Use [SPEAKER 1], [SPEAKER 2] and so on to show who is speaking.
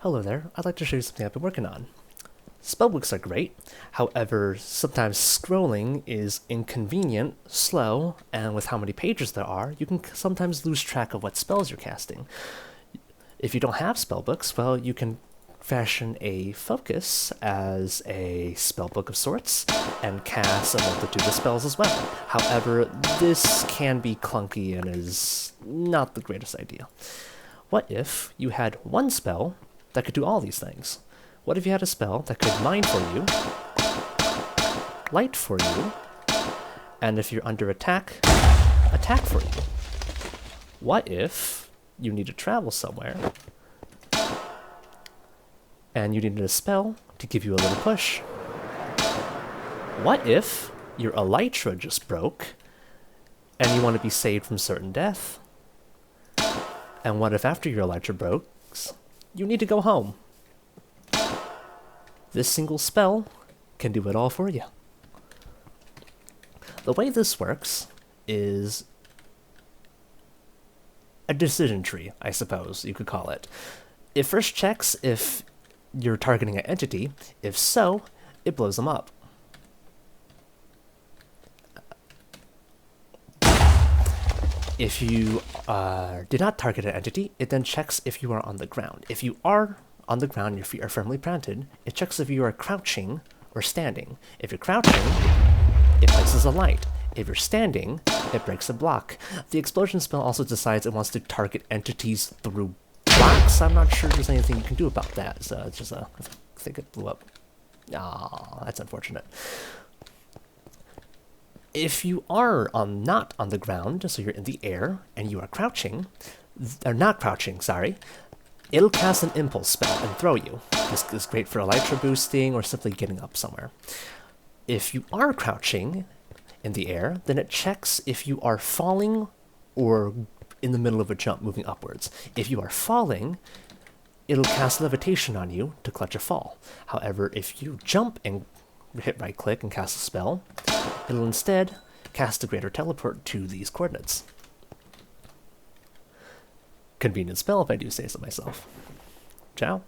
[SPEAKER 1] Hello there, I'd like to show you something I've been working on. Spellbooks are great, however, sometimes scrolling is inconvenient, slow, and with how many pages there are, you can sometimes lose track of what spells you're casting. If you don't have spellbooks, well, you can fashion a focus as a spellbook of sorts, and cast a multitude of spells as well. However, this can be clunky and is not the greatest idea. What if you had one spell that could do all these things? What if you had a spell that could mine for you, light for you, and if you're under attack, attack for you? What if you need to travel somewhere, and you needed a spell to give you a little push? What if your elytra just broke, and you want to be saved from certain death? And what if after your elytra breaks, you need to go home? This single spell can do it all for you. The way this works is a decision tree, I suppose you could call it. It first checks if you're targeting an entity. If so, it blows them up. If you did not target an entity, it then checks if you are on the ground. If you are on the ground, your feet are firmly planted, it checks if you are crouching or standing. If you're crouching, it places a light. If you're standing, it breaks a block. The explosion spell also decides it wants to target entities through blocks. I'm not sure there's anything you can do about that. So it's just I think it blew up. Ah, that's unfortunate. If you are not on the ground, so you're in the air, and you are crouching, or not crouching, sorry, it'll cast an impulse spell and throw you. This is great for elytra boosting or simply getting up somewhere. If you are crouching in the air, then it checks if you are falling or in the middle of a jump moving upwards. If you are falling, it'll cast levitation on you to clutch a fall. However, if you jump and hit right click and cast a spell, it'll instead cast a greater teleport to these coordinates. Convenient spell if I do say so myself. Ciao.